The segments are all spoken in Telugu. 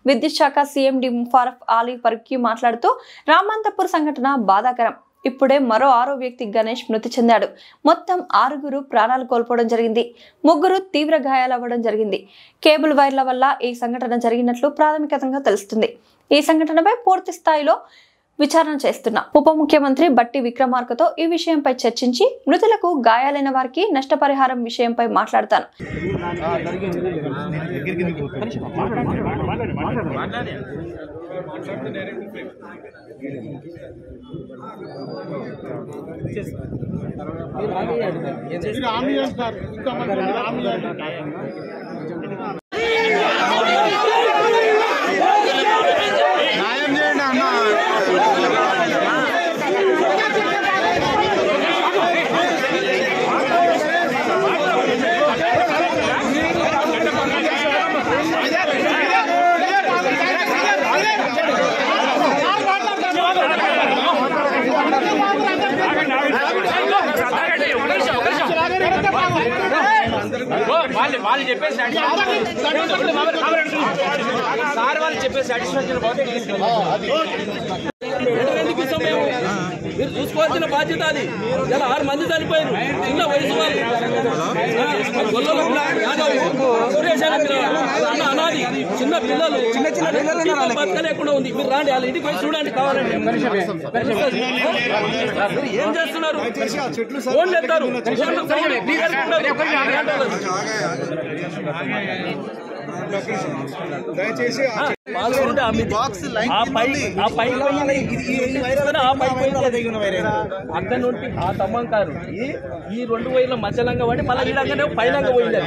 విద్యుత్ శాఖ సీఎండి ముఫారఫ్ అలీ ఫరూఖీ మాట్లాడుతూ రామంతపూర్ సంఘటన బాధాకరం. ఇప్పుడే మరో 6వ వ్యక్తి గణేష్ మృతి చెందాడు. మొత్తం 6గురు ప్రాణాలు కోల్పోవడం జరిగింది. 3 తీవ్ర గాయాలవ్వడం జరిగింది. కేబుల్ వైర్ల వల్ల ఈ సంఘటన జరిగినట్లు ప్రాథమికంగా తెలుస్తుంది. ఈ సంఘటనపై పూర్తి స్థాయిలో విచారణ చేస్తున్న ఉప ముఖ్యమంత్రి బట్టి విక్రమార్కతో ఈ విషయంపై చర్చించి మృతులకు గాయాలైన వారికి నష్టపరిహారం విషయంపై మాట్లాడతాను. వాళ్ళు చెప్పేసి సార్ వాళ్ళు చెప్పేసి సాటిస్ఫాక్షన్ మీరు చూసుకోవాల్సిన బాధ్యత అది. ఇలా 6 మంది చనిపోయారు, చిన్న వయసు వాళ్ళు. అనాది చిన్న పిల్లలు బతకలేకుండా ఉంది. మీరు రాండి, వాళ్ళ ఇంటికి పోయి చూడండి కావాలండి. ఏం చేస్తున్నారు? ఫోన్లు ఎత్తారు. అక్కడ నుండి ఆ తమ్మంకారు ఈ 2 వైర్ల మధ్యలంగా పడి మళ్ళీ ఈడంగానే పైలంగా పోయింది.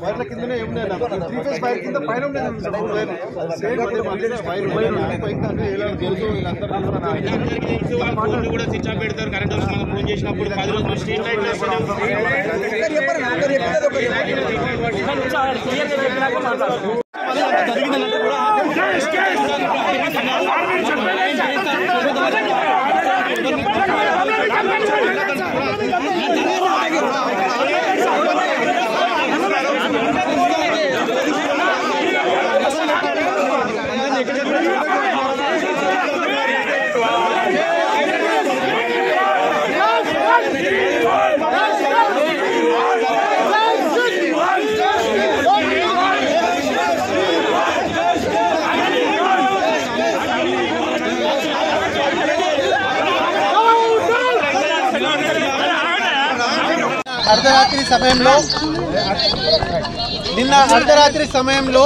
వైర్ల కిందనే వైర్ కింద పైన కూడా స్విచ్ ఆఫ్ పెడతారు. కరెంట్ మనం ఫోన్ చేసినప్పుడు 10 రోజులు స్ట్రీట్ లైట్ అర్ధరాత్రి సమయంలో నిన్న అర్ధరాత్రి సమయంలో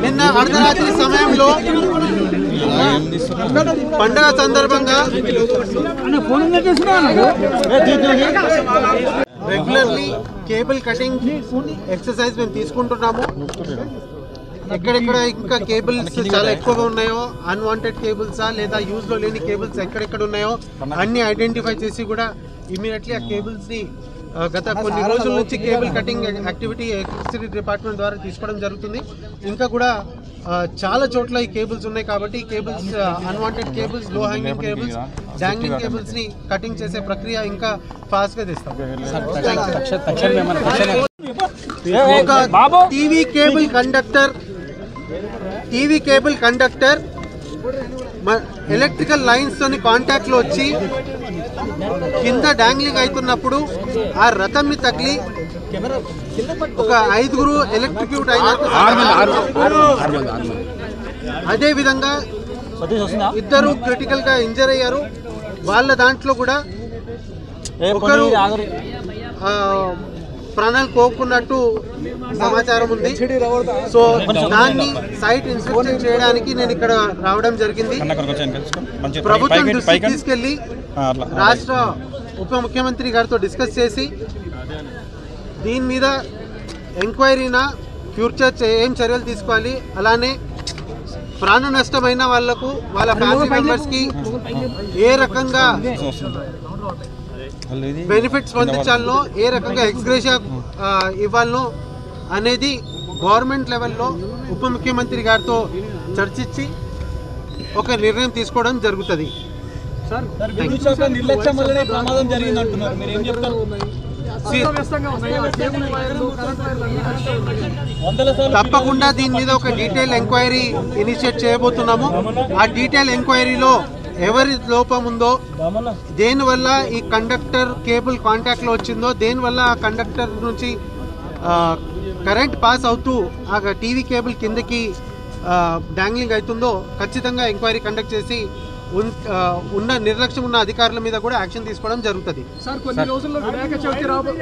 నిన్న అర్ధరాత్రి సమయంలో పండగ సందర్భంగా రెగ్యులర్లీ కేబుల్ కటింగ్ ఎక్సర్సైజ్ మేము తీసుకుంటున్నాము. ఎక్కడెక్కడ ఇంకా కేబుల్స్ చాలా ఎక్కువగా ఉన్నాయో, అన్వాంటెడ్ కేబుల్సా లేదా యూజ్లో లేని కేబుల్స్ ఎక్కడెక్కడ ఉన్నాయో అన్ని ఐడెంటిఫై చేసి కూడా ఇమీడియట్లీ ఆ కేబుల్స్ని గత కొన్ని రోజుల నుంచి cable cutting activity electricity department ద్వారా తీసుకోవడం జరుగుతుంది. ఇంకా కూడా చాలా చోట్ల ఈ కేబుల్స్ ఉన్నాయి కాబట్టి ఈ కేబుల్స్ అన్వాంటెడ్ కేబుల్స్, లో హ్యాంగింగ్ కేబుల్స్, డాంగ్లింగ్ కేబుల్స్ని కటింగ్ చేసే ప్రక్రియ ఇంకా ఫాస్ట్గా తీస్తాం. ఒక TV cable conductor electrical lines తోని కాంటాక్ట్ లో వచ్చి కింద డాంగ్లింగ్ అవుతున్నప్పుడు ఆ రథంని తగిలి ఒక 5గురు ఎలక్ట్రిక్యూట్ అయినట్టు. అదే విధంగా 2 క్రిటికల్ గా ఇంజర్ అయ్యారు. వాళ్ళ దాంట్లో కూడా ఒకరు ప్రాణాలు కోరుకున్నట్టు సమాచారం ఉంది. సో దాన్ని సైట్ ఇన్స్పెక్షన్ చేయడానికి నేను ఇక్కడ రావడం జరిగింది. ప్రభుత్వం దృష్టికి తీసుకెళ్లి రాష్ట్ర ఉప ముఖ్యమంత్రి గారితో డిస్కస్ చేసి దీని మీద ఎంక్వైరీనా ఫ్యూచర్ ఏం చర్యలు తీసుకోవాలి, అలానే ప్రాణ నష్టమైన వాళ్లకు వాళ్ళ ఫ్యామిలీ మెంబర్స్కి ఏ రకంగా బెనిఫిట్స్ పొందించాలనో, ఏ రకంగా ఎక్స్గ్రేషియా ఇవ్వాలనో అనేది గవర్నమెంట్ లెవెల్లో ఉప ముఖ్యమంత్రి గారితో చర్చించి ఒక నిర్ణయం తీసుకోవడం జరుగుతుంది. తప్పకుండా దీని మీద ఒక డీటెయిల్ ఎంక్వైరీ ఇనిషియేట్ చేయబోతున్నాము. ఆ డీటెయిల్ ఎంక్వైరీలో ఎవరి లోపం ఉందో, దేనివల్ల ఈ కండక్టర్ కేబుల్ కాంటాక్ట్లో వచ్చిందో, దేనివల్ల ఆ కండక్టర్ నుంచి కరెంట్ పాస్ అవుతూ ఆ టీవీ కేబుల్ కిందకి డాంగ్లింగ్ అవుతుందో ఖచ్చితంగా ఎంక్వైరీ కండక్ట్ చేసి ఉన్న నిర్లక్ష్యం ఉన్న అధికారుల మీద కూడా యాక్షన్ తీసుకోవడం జరుగుతుంది. సార్ కొన్ని రోజుల్లో వినాయక చవితి రాబోతుంది.